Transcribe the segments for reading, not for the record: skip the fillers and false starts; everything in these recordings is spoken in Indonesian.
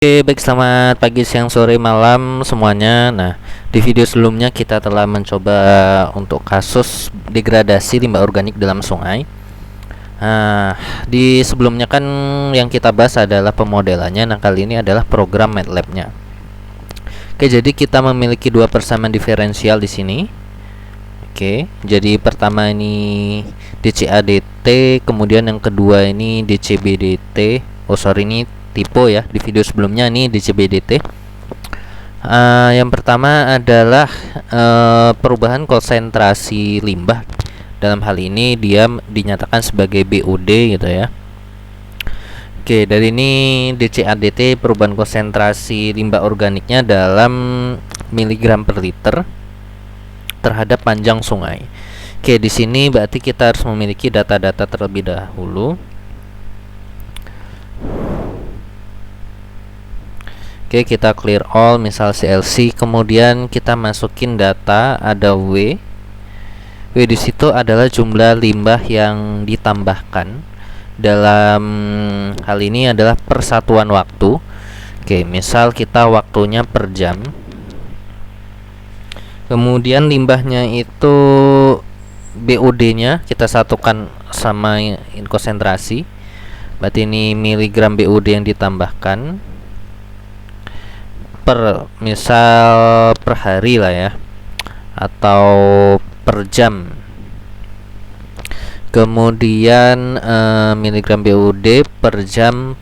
Oke, baik, selamat pagi, siang, sore, malam semuanya. Nah, di video sebelumnya kita telah mencoba untuk kasus degradasi limbah organik dalam sungai. Nah, di sebelumnya kan yang kita bahas adalah pemodelannya. Nah, kali ini adalah program MATLAB-nya. Oke, jadi kita memiliki dua persamaan diferensial di sini. Oke, jadi pertama ini DCADT, kemudian yang kedua ini DCBDT. Ini tipe ya. Di video sebelumnya ini DCBDT. Yang pertama adalah perubahan konsentrasi limbah. Dalam hal ini dia dinyatakan sebagai BOD gitu ya. Oke, dari ini DCADT perubahan konsentrasi limbah organiknya dalam miligram per liter terhadap panjang sungai. Oke, di sini berarti kita harus memiliki data-data terlebih dahulu. Oke, kita clear all, misal CLC, kemudian kita masukin data, ada W di situ adalah jumlah limbah yang ditambahkan. Dalam hal ini adalah persatuan waktu. Oke, misal kita waktunya per jam. Kemudian limbahnya itu BOD-nya kita satukan sama konsentrasi. Berarti ini miligram BOD yang ditambahkan misal per hari lah ya, atau per jam. Kemudian miligram BOD per jam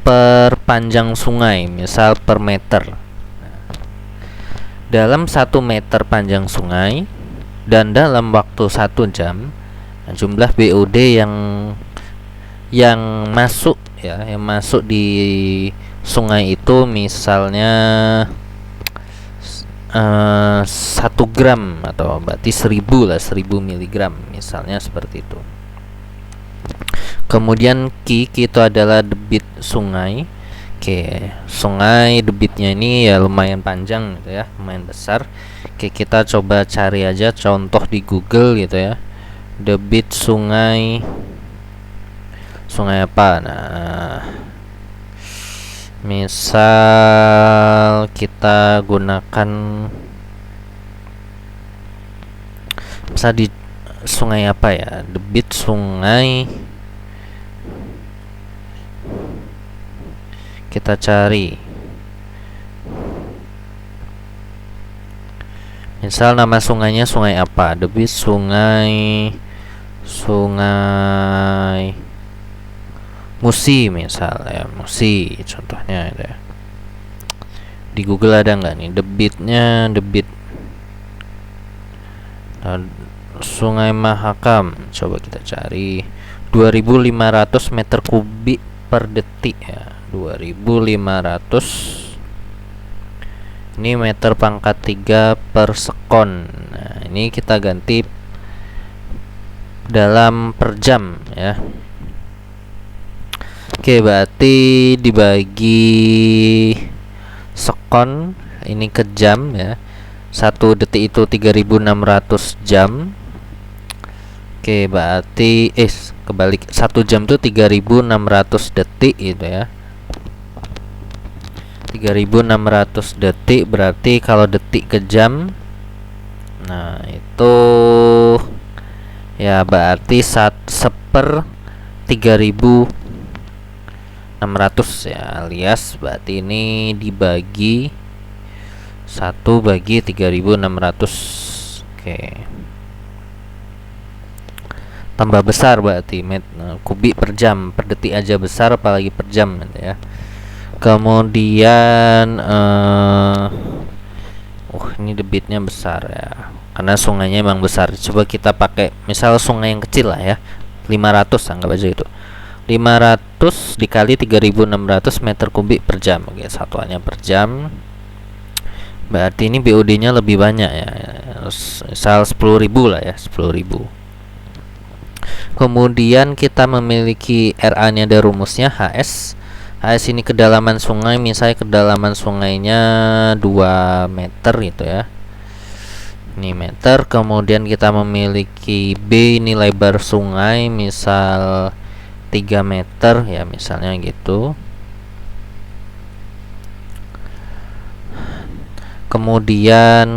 per panjang sungai, misal per meter. Dalam 1 meter panjang sungai dan dalam waktu 1 jam, jumlah BOD yang masuk ya, yang masuk di sungai itu misalnya 1 gram, atau berarti 1000 lah, 1000 miligram misalnya, seperti itu. Kemudian Q itu adalah debit sungai. Oke, sungai debitnya ini ya lumayan panjang gitu ya, lumayan besar. Oke, kita coba cari aja contoh di Google gitu ya. Debit sungai apa? Nah, misal kita gunakan misal di sungai apa ya, debit sungai, kita cari misal nama sungainya sungai apa, debit sungai Musi misal ya, Musi contohnya ya. Di Google ada nggak nih debitnya, debit Sungai Mahakam, coba kita cari 2500 meter kubik per detik ya, 2500 ini meter pangkat 3 per sekon. Nah, ini kita ganti dalam per jam ya. Oke, berarti dibagi sekon ini ke jam ya. 1 detik itu 3600 jam. Oke, berarti kebalik, 1 jam itu 3600 detik gitu ya. 3600 detik berarti kalau detik ke jam, nah itu ya berarti 1/3600 ya, alias berarti ini dibagi 1/3600. Oke, tambah besar berarti kubik per jam, per detik aja besar apalagi per jam gitu ya. Kemudian ini debitnya besar ya, karena sungainya emang besar. Coba kita pakai misal sungai yang kecil lah ya, 500, anggap aja itu 500 dikali 3600 meter kubik per jam. Oke, satuannya per jam, berarti ini BOD nya lebih banyak ya, misal 10.000 lah ya, 10.000. Kemudian kita memiliki RA nya, ada rumusnya HS ini kedalaman sungai, misalnya kedalaman sungainya 2 meter gitu ya, ini meter. Kemudian kita memiliki B, ini lebar sungai, misal 3 meter ya, misalnya gitu. Kemudian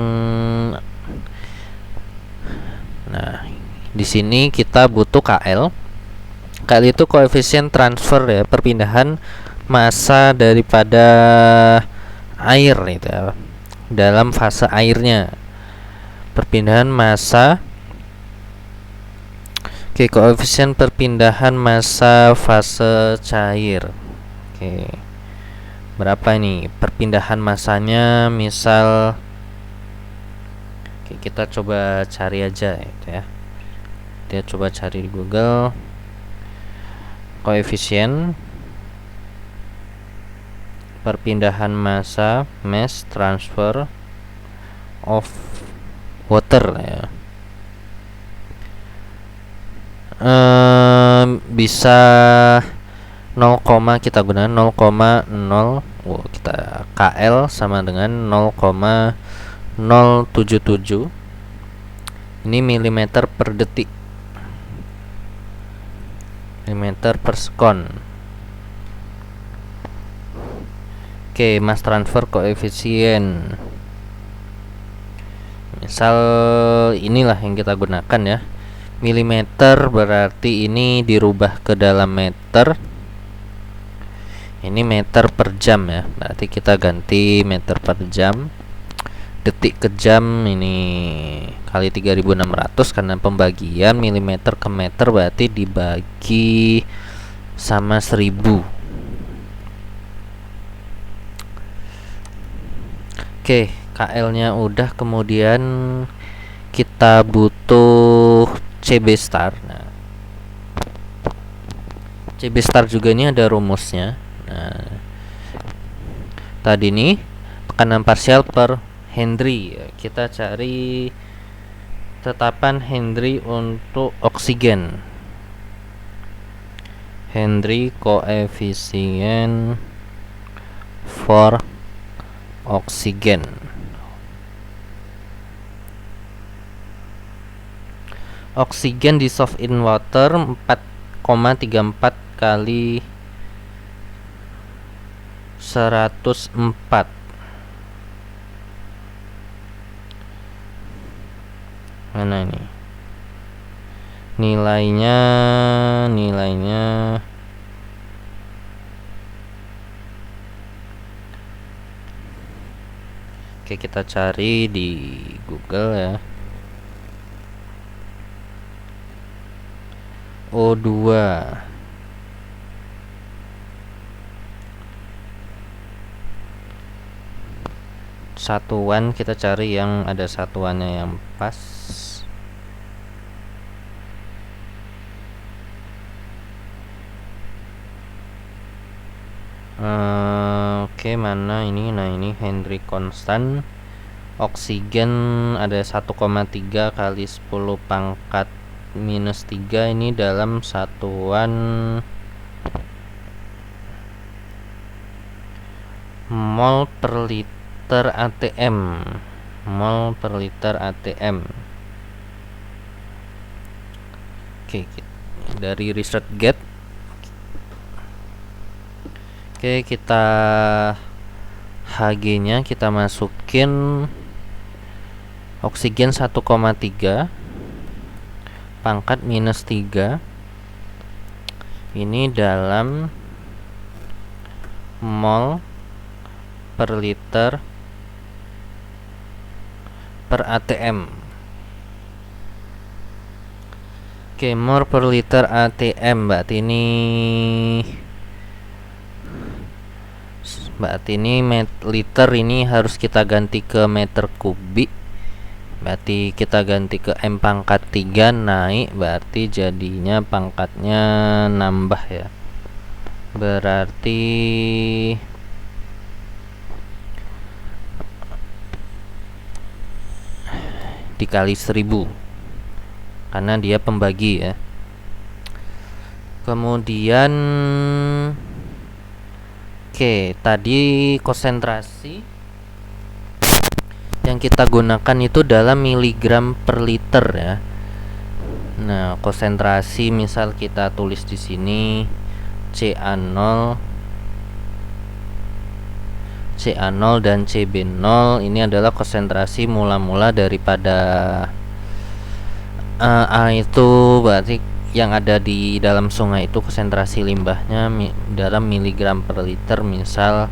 nah, di sini kita butuh KL. KL itu koefisien transfer ya, perpindahan massa daripada air itu ya, dalam fase airnya. Perpindahan massa. Oke, koefisien perpindahan massa fase cair. Oke. Berapa ini perpindahan massanya? Misal oke, kita coba cari aja itu ya. Kita coba cari di Google koefisien perpindahan massa mass transfer of water ya. Bisa 0, kita gunakan 0,0. Kita KL sama dengan 0,077. Ini milimeter per detik, milimeter per sekon. Oke, mass transfer koefisien. Misal inilah yang kita gunakan ya. Milimeter berarti ini dirubah ke dalam meter. Ini meter per jam ya. Berarti kita ganti meter per jam. Detik ke jam ini kali 3600 karena pembagian milimeter ke meter berarti dibagi sama 1000. Oke, KL-nya udah, kemudian kita butuh CB star. Nah, CB star juga ini ada rumusnya. Nah, tadi nih tekanan parsial per Henry. Kita cari tetapan Henry untuk oksigen. Henry koefisien for oksigen. Oksigen dissolved in water 4,34 kali 104. Mana ini nilainya? Oke, kita cari di Google ya. O2 satuan, kita cari yang ada satuannya yang pas. Oke, mana ini? Nah, ini Henry konstan. Oksigen ada 1,3 kali 10 pangkat minus 3. Ini dalam satuan mol per liter ATM. Mol per liter ATM. Oke, dari ResearchGate. Oke, kita Hg-nya kita masukin oksigen 1,3 pangkat minus 3. Ini dalam mol per liter per ATM. Oke, mol per liter ATM berarti ini liter ini harus kita ganti ke meter kubik. Berarti kita ganti ke M pangkat 3 naik, berarti jadinya pangkatnya nambah ya. Berarti dikali 1000 karena dia pembagi ya. Kemudian oke, tadi konsentrasi yang kita gunakan itu dalam miligram per liter ya. Nah, konsentrasi misal kita tulis di sini CA0 CA0 dan CB0 ini adalah konsentrasi mula-mula daripada A itu berarti yang ada di dalam sungai itu konsentrasi limbahnya dalam miligram per liter, misal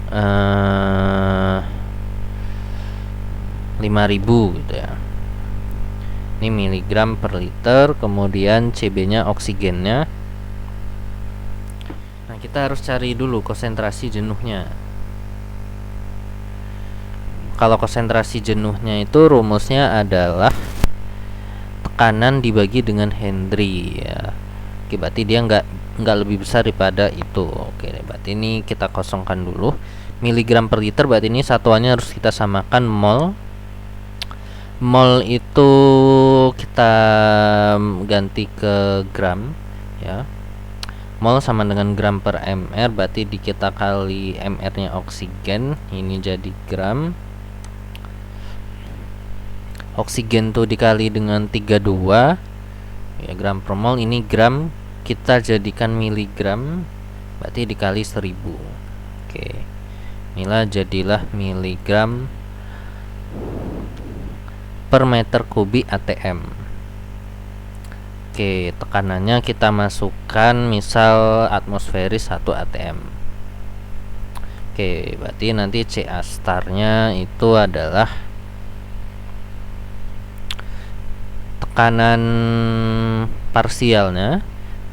5000 gitu ya. Ini miligram per liter, kemudian CB nya oksigennya. Nah, kita harus cari dulu konsentrasi jenuhnya. Kalau konsentrasi jenuhnya itu rumusnya adalah tekanan dibagi dengan Henry ya. Oke, berarti dia nggak lebih besar daripada itu. Oke, berarti ini kita kosongkan dulu. Miligram per liter berarti ini satuannya harus kita samakan mol. Mol itu kita ganti ke gram ya. Mol sama dengan gram per mr, berarti kita kali mr nya oksigen, ini jadi gram. Oksigen tuh dikali dengan 32 ya, gram per mol, ini gram kita jadikan miligram, berarti dikali 1000. Oke, inilah jadilah miligram per meter kubik ATM. Oke, tekanannya kita masukkan misal atmosferis 1 ATM. Oke, berarti nanti CA starnya itu adalah tekanan parsialnya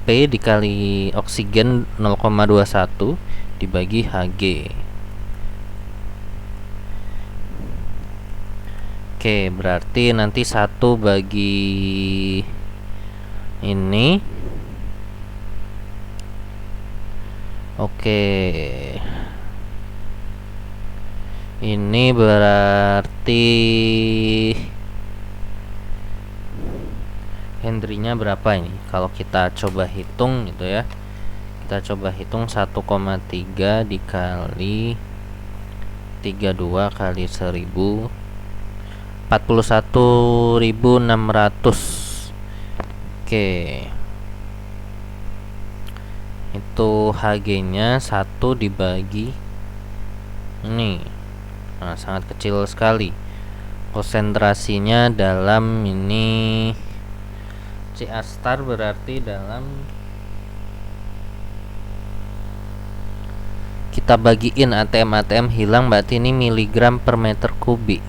P dikali oksigen 0,21 dibagi Hg. Oke, berarti nanti 1 bagi ini. Oke, ini berarti Henry-nya berapa ini? Kalau kita coba hitung gitu ya. Kita coba hitung 1,3 dikali 32 kali 1000, 41.600. Oke, itu Hg-nya 1 dibagi ini. Nah, sangat kecil sekali. Konsentrasinya dalam ini CA star berarti dalam, kita bagiin ATM hilang, berarti ini miligram per meter kubik.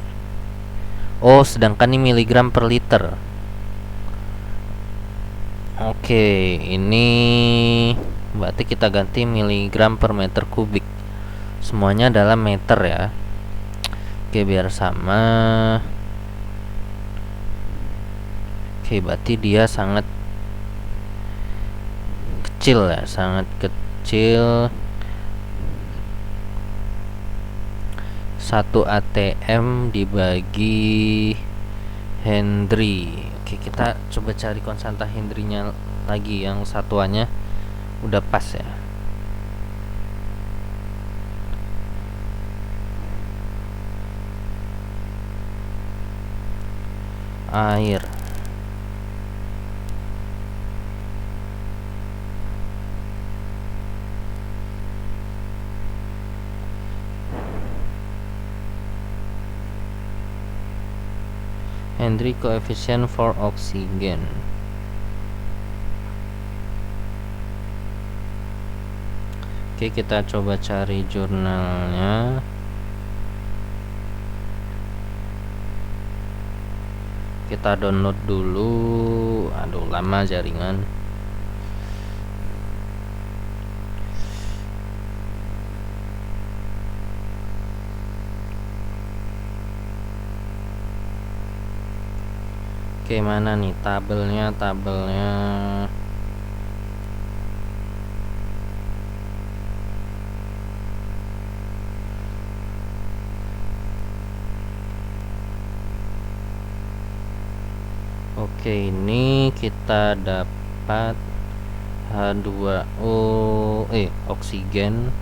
Oh, sedangkan ini miligram per liter. Oke, ini berarti kita ganti miligram per meter kubik. Semuanya dalam meter ya. Oke, biar sama. Oke, berarti dia sangat kecil ya, sangat kecil. 1 ATM dibagi Henry. Oke, kita coba cari konstanta Henry-nya lagi yang satuannya udah pas ya. Air. Henry coefficient for oxygen. Oke, kita coba cari jurnalnya. Kita download dulu. Aduh, lama jaringan. Oke, mana nih tabelnya? Oke, ini kita dapat H2O oksigen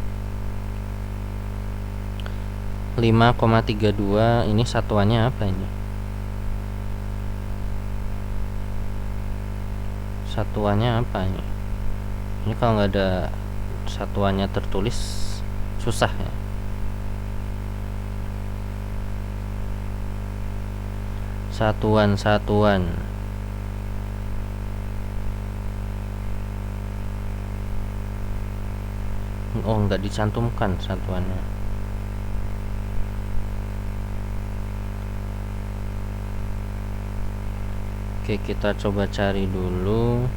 5,32. Ini satuannya apa ini? Satuannya apa ini? Ini kalau nggak ada satuannya tertulis susah ya. Satuan oh nggak dicantumkan satuannya. Oke, kita coba cari dulu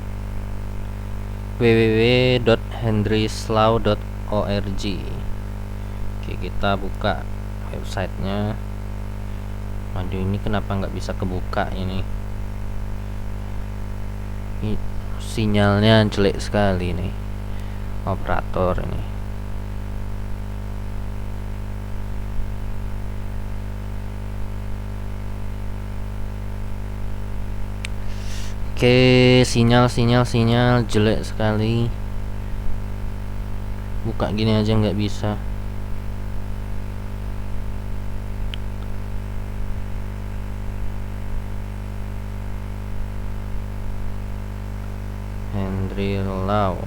www.henryslow.org. Oke, kita buka websitenya. Waduh, ini kenapa nggak bisa kebuka ini? Sinyalnya jelek sekali nih operator ini. Oke, sinyal jelek sekali. Buka gini aja nggak bisa. Henry Lau.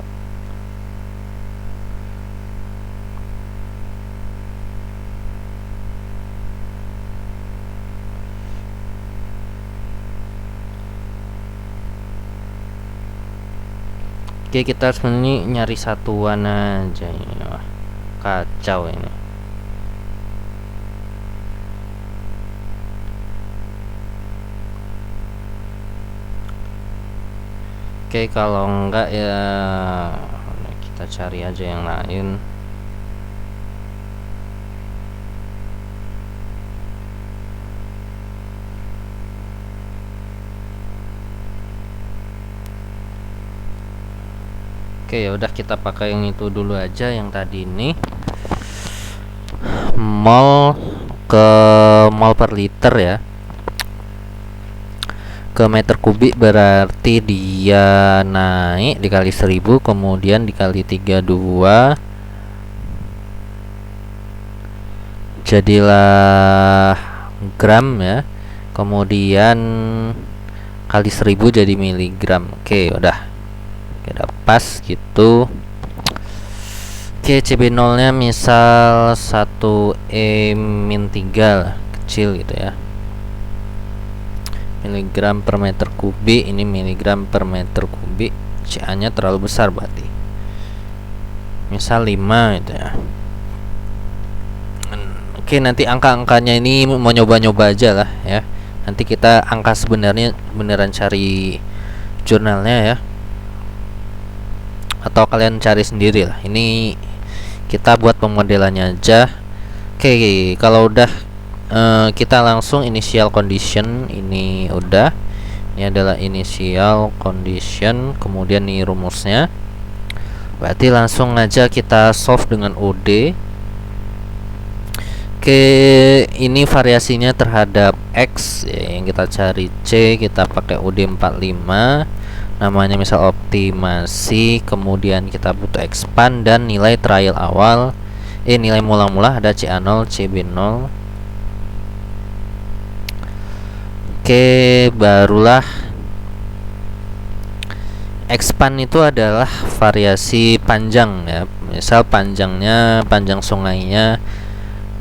Oke, kita sebenarnya nyari satuan aja ini. Wah, kacau ini. Oke, kalau enggak ya kita cari aja yang lain. Oke, ya udah kita pakai yang itu dulu aja yang tadi ini. Mol per liter ya. Ke meter kubik berarti dia naik dikali 1000, kemudian dikali 32 jadilah gram ya, kemudian kali 1000 jadi miligram. Oke, udah pas gitu. Oke, CB0 nya misal 1E-3 lah, kecil gitu ya, miligram per meter kubik. Ini miligram per meter kubik. CA nya terlalu besar berarti misal 5 gitu ya. Oke, nanti angka-angkanya ini mau nyoba-nyoba aja lah ya. Nanti kita angka sebenarnya beneran cari jurnalnya ya, atau kalian cari sendiri lah. Ini kita buat pemodelannya aja. Oke, kalau udah kita langsung initial condition. Ini udah, ini adalah initial condition, kemudian nih rumusnya. Berarti langsung aja kita solve dengan OD. Oke, ini variasinya terhadap X ya, yang kita cari C, kita pakai OD 45. Namanya misal optimasi, kemudian kita butuh expand dan nilai trial awal, nilai mula-mula ada CA0, CB0. Oke, barulah expand itu adalah variasi panjang ya. Misal panjang sungainya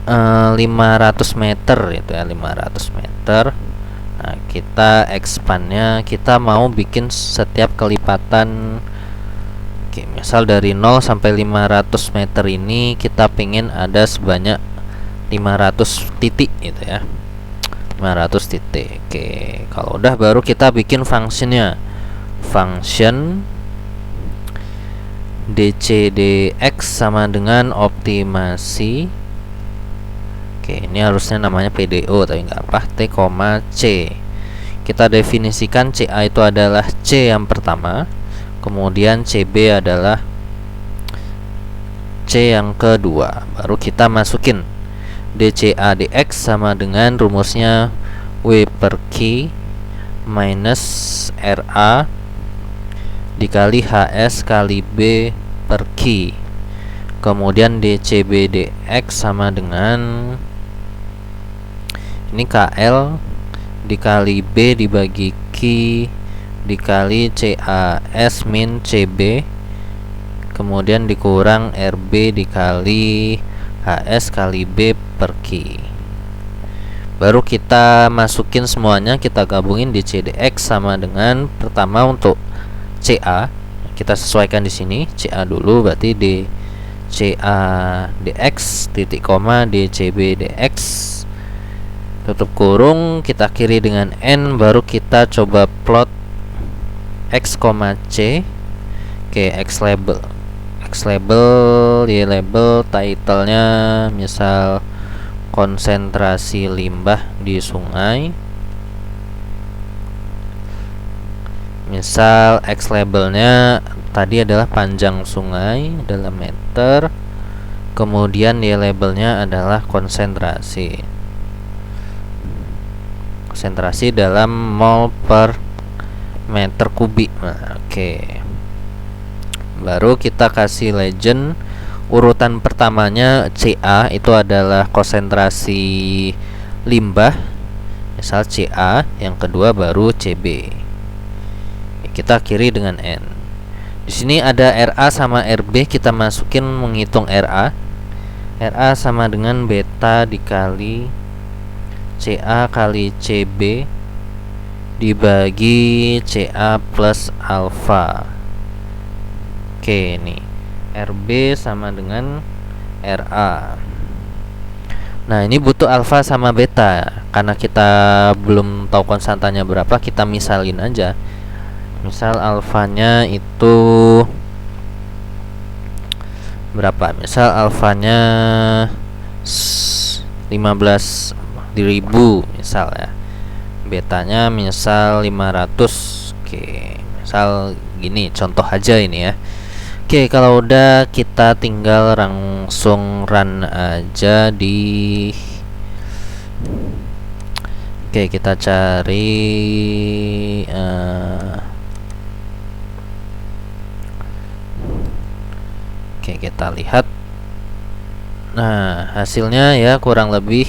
500 meter itu ya, 500 meter. Nah, kita expandnya, kita mau bikin setiap kelipatan. Oke, misal dari 0 sampai 500 meter ini kita pengen ada sebanyak 500 titik gitu ya, 500 titik. Oke, kalau udah baru kita bikin functionnya. Function dcdx sama dengan optimasi. Oke, ini harusnya namanya PDO tapi nggak apa, T, C. Kita definisikan CA itu adalah C yang pertama, kemudian CB adalah C yang kedua. Baru kita masukin DCA dx sama dengan rumusnya W per Q minus RA dikali HS kali B per Q. Kemudian DCB dx sama dengan ini KL dikali B dibagi Q dikali CAS min CB, kemudian dikurang RB dikali HS kali B per Q. Baru kita masukin semuanya, kita gabungin di CDX sama dengan pertama untuk CA. Kita sesuaikan di sini CA dulu, berarti di CA dx titik koma DCB dx tutup kurung, kita akhiri dengan N, baru kita coba plot X, C. Oke, X label, Y label, titlenya misal konsentrasi limbah di sungai. Misal X labelnya tadi adalah panjang sungai dalam meter, kemudian Y labelnya adalah konsentrasi dalam mol per meter kubik. Nah, oke. Baru kita kasih legend. Urutan pertamanya CA itu adalah konsentrasi limbah, misal CA, yang kedua baru CB. Kita akhiri dengan N. Di sini ada RA sama RB, kita masukin menghitung RA. RA sama dengan beta dikali CA kali CB dibagi CA plus alfa. Oke, nih RB sama dengan RA. Nah, ini butuh alfa sama beta. Karena kita belum tahu konstantanya berapa, kita misalin aja. Misal alfanya itu berapa? Misal alfanya 15.000 misal ya. Betanya misal 500. Oke, misal gini, contoh aja ini ya. Oke, kalau udah kita tinggal langsung run aja di. Oke, kita cari Oke, kita lihat. Nah, hasilnya ya kurang lebih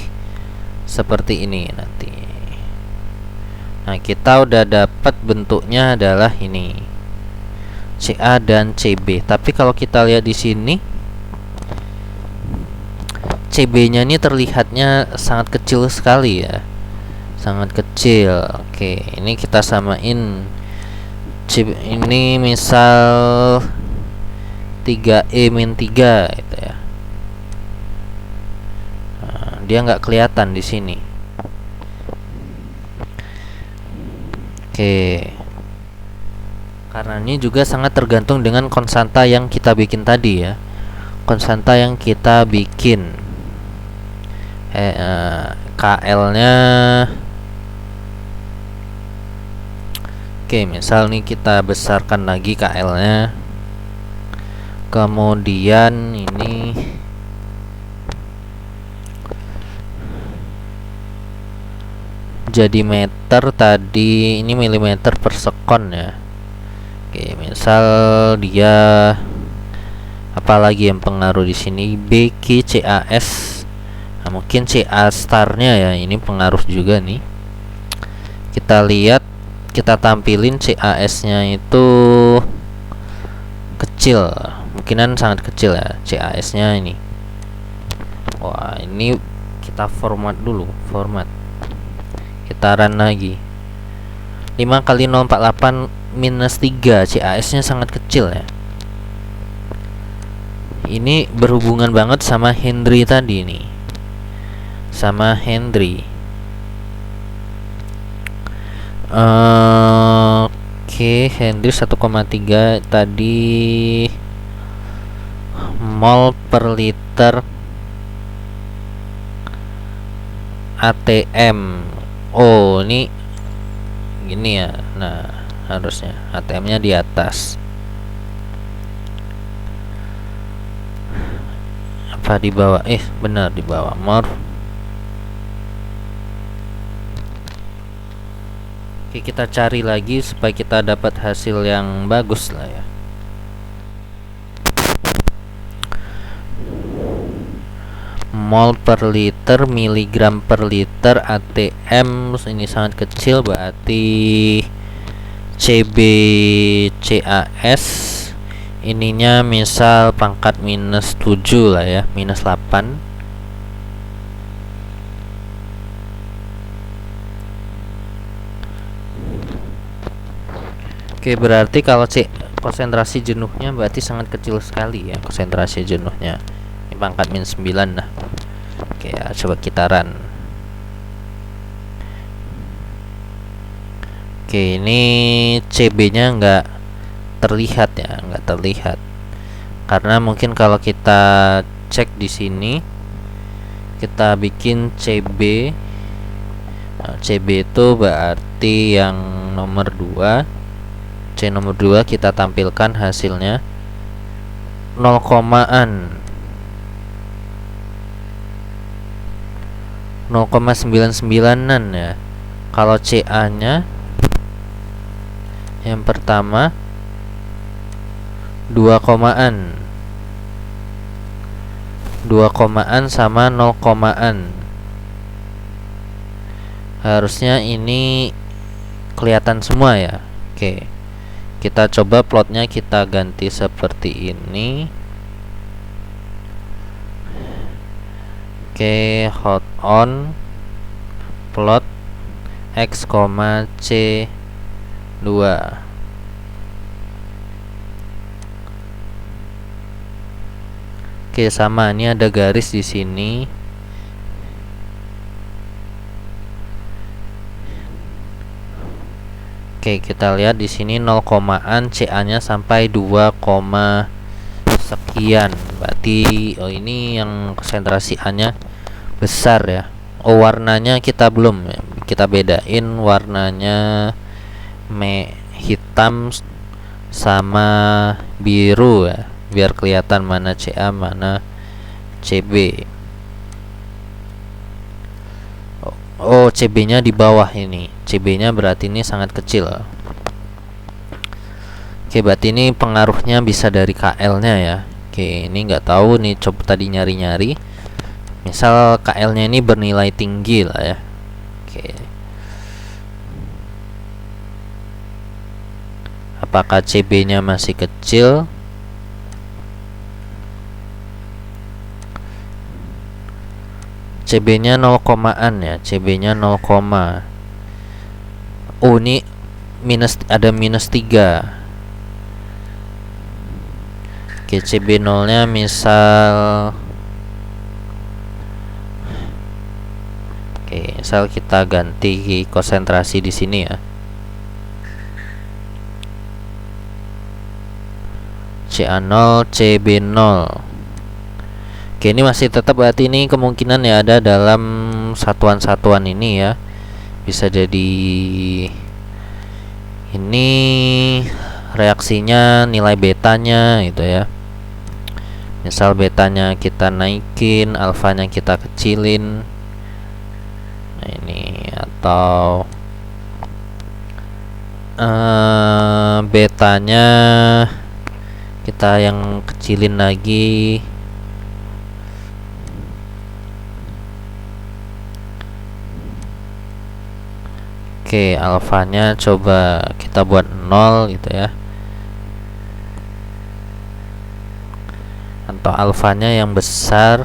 seperti ini nanti. Nah, kita udah dapat bentuknya adalah ini, CA dan CB. Tapi kalau kita lihat di sini, CB-nya ini terlihatnya sangat kecil sekali ya, sangat kecil. Oke, ini kita samain. Ini misal 3E-3 gitu ya. Nah, dia nggak kelihatan di sini. Oke, karena ini juga sangat tergantung dengan konstanta yang kita bikin tadi ya. Konstanta yang kita bikin KL-nya. Oke, misal nih kita besarkan lagi KL-nya. Kemudian ini jadi meter tadi, ini milimeter per sekon ya. Oke, misal dia apalagi yang pengaruh di sini, BQ CAS. Nah, mungkin CA starnya ya, ini pengaruh juga nih. Kita lihat, kita tampilin CAS-nya itu kecil, mungkinan sangat kecil ya CAS-nya ini. Wah, ini kita format dulu, format. Kita run lagi. 5 kali 048 minus 3, CAS-nya sangat kecil ya. Ini berhubungan banget sama Henry tadi nih, sama Henry. Oke, Henry 1,3 tadi mol per liter ATM. Oh, ini gini ya. Nah, harusnya ATM-nya di atas. Apa di bawah? Benar di bawah. More. Oke, kita cari lagi supaya kita dapat hasil yang bagus lah ya. Mol per liter, miligram per liter ATM ini sangat kecil, berarti CB CAS ininya misal pangkat minus 7 lah ya, minus 8. Oke, berarti kalau C konsentrasi jenuhnya berarti sangat kecil sekali ya, konsentrasi jenuhnya. Ini pangkat minus 9 lah. Oke ya, coba kita run. Oke, ini CB nya nggak terlihat ya, nggak terlihat karena mungkin kalau kita cek di sini, kita bikin CB. Nah, CB itu berarti yang nomor 2. C nomor 2 kita tampilkan hasilnya 0 komaan 0,99an ya. Kalau CA nya yang pertama 2 komaan sama 0 komaan. Harusnya ini kelihatan semua ya. Oke, kita coba plotnya, kita ganti seperti ini. Oke, hot on plot x, c 2. Oke, sama, ini ada garis di sini. Oke, kita lihat di sini 0 komaan, CA-nya sampai 2, sekian. Berarti ini yang konsentrasi A-nya besar ya. Oh, warnanya kita belum ya. Kita bedain warnanya hitam sama biru ya, biar kelihatan mana CA mana CB. Oh, CB-nya di bawah ini. CB-nya berarti ini sangat kecil. Oke, berarti ini pengaruhnya bisa dari KL-nya ya. Oke, ini nggak tahu nih, coba tadi nyari-nyari. Misal KL-nya ini bernilai tinggi lah ya. Oke. Apakah CB-nya masih kecil? CB-nya 0 komaan ya, CB-nya 0, oh ini ada minus 3. Oke, CB 0 nya misal, oke, misal kita ganti konsentrasi di sini ya, CA0 CB 0. Oke, ini masih tetap, berarti ini kemungkinan ya ada dalam satuan-satuan ini ya. Bisa jadi ini reaksinya nilai betanya gitu ya. Misal betanya kita naikin, alfanya kita kecilin. Nah, ini atau betanya kita yang kecilin lagi. Oke, alfanya coba kita buat 0 gitu ya, atau alfanya yang besar,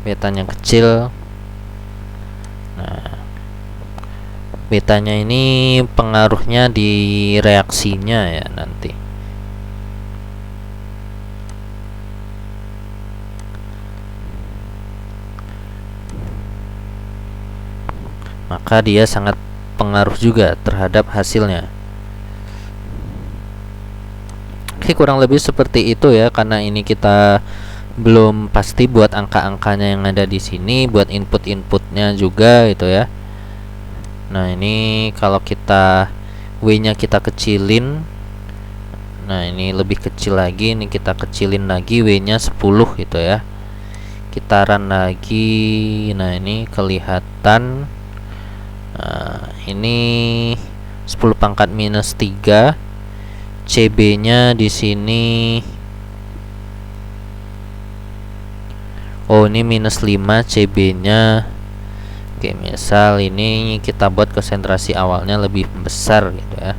betanya kecil. Nah, betanya ini pengaruhnya di reaksinya ya nanti. Maka dia sangat pengaruh juga terhadap hasilnya. Oke, kurang lebih seperti itu ya, karena ini kita belum pasti buat angka-angkanya yang ada di sini, buat input-inputnya juga gitu ya. Nah, ini kalau kita W-nya kita kecilin, nah ini lebih kecil lagi, ini kita kecilin lagi W-nya 10 gitu ya. Kita run lagi, nah ini kelihatan. Nah, ini 10 pangkat minus 3. CB-nya di sini, oh ini minus 5 CB-nya. Oke, misal ini kita buat konsentrasi awalnya lebih besar gitu ya.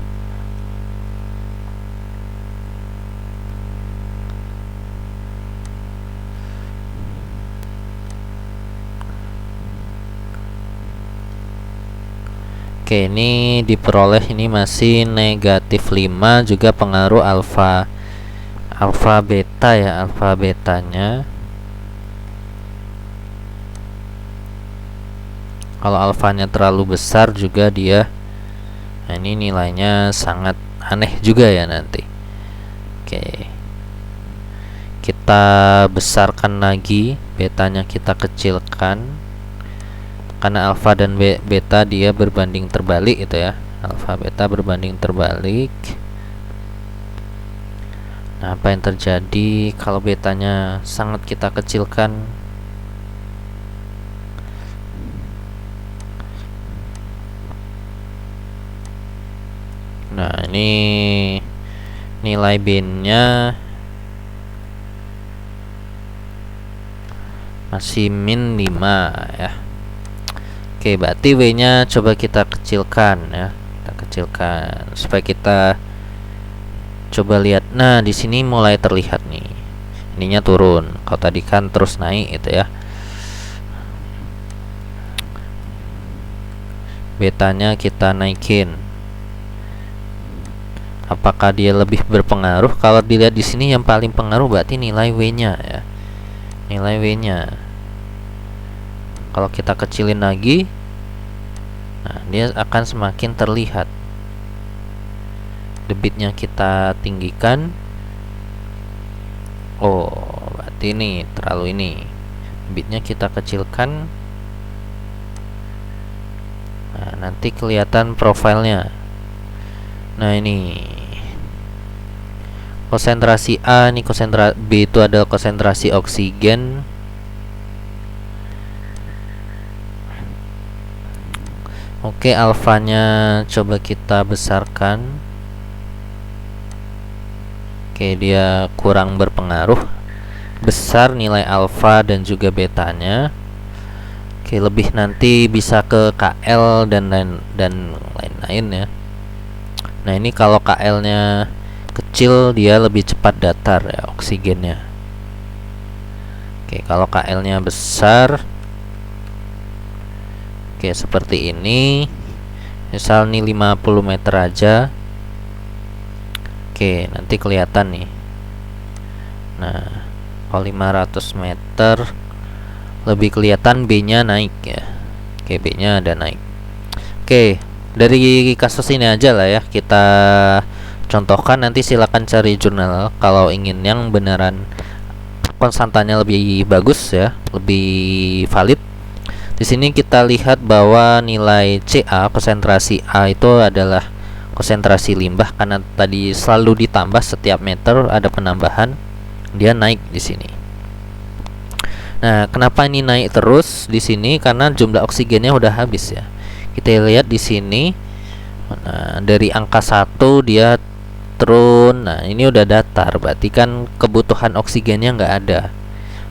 Oke, ini diperoleh ini masih negatif 5, juga pengaruh alfa beta ya, alfa betanya. Kalau alfanya terlalu besar juga dia, nah ini nilainya sangat aneh juga ya nanti. Oke, kita besarkan lagi, betanya kita kecilkan, karena alfa dan beta dia berbanding terbalik itu ya, alfa beta berbanding terbalik. Nah, apa yang terjadi kalau betanya sangat kita kecilkan? Nah, ini nilai B-nya masih min 5 ya. Oke, berarti W-nya coba kita kecilkan ya. Kita kecilkan supaya kita coba lihat. Nah, di sini mulai terlihat nih. Ininya turun. Kalau tadi kan terus naik itu ya. Betanya kita naikin. Apakah dia lebih berpengaruh? Kalau dilihat di sini yang paling pengaruh berarti nilai W-nya ya. Nilai W-nya. Kalau kita kecilin lagi, nah dia akan semakin terlihat. Debitnya kita tinggikan. Oh, berarti ini terlalu ini. Debitnya kita kecilkan. Nah, nanti kelihatan profilnya. Nah, ini konsentrasi A, ini konsentrasi B itu adalah konsentrasi oksigen. Oke, alfanya coba kita besarkan. Oke, dia kurang berpengaruh. Besar nilai alfa dan juga betanya. Oke, lebih nanti bisa ke KL dan lain-lain ya. Nah, ini kalau KL-nya kecil dia lebih cepat datar ya oksigennya. Oke, kalau KL-nya besar, oke seperti ini. Misal nih 50 meter aja. Oke, nanti kelihatan nih. Nah, kalau 500 meter lebih kelihatan B-nya naik ya. Oke, B-nya ada naik. Oke, dari kasus ini aja lah ya kita contohkan. Nanti silakan cari jurnal kalau ingin yang beneran konstantanya lebih bagus ya, lebih valid. Di sini kita lihat bahwa nilai Ca, konsentrasi A itu adalah konsentrasi limbah, karena tadi selalu ditambah setiap meter ada penambahan, dia naik di sini. Nah, kenapa ini naik terus di sini? Karena jumlah oksigennya udah habis ya. Kita lihat di sini. Nah, dari angka 1 dia turun. Nah, ini udah datar, berarti kan kebutuhan oksigennya nggak ada.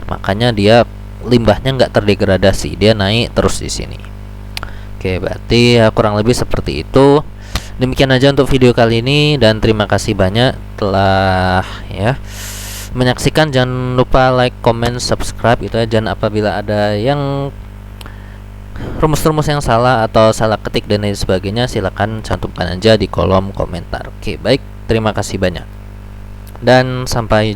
Makanya dia limbahnya nggak terdegradasi, dia naik terus di sini. Oke, berarti ya kurang lebih seperti itu. Demikian aja untuk video kali ini, dan terima kasih banyak telah ya menyaksikan. Jangan lupa like, comment, subscribe itu ya. Dan apabila ada yang rumus-rumus yang salah atau salah ketik dan lain sebagainya, silakan cantumkan aja di kolom komentar. Oke, baik, terima kasih banyak dan sampai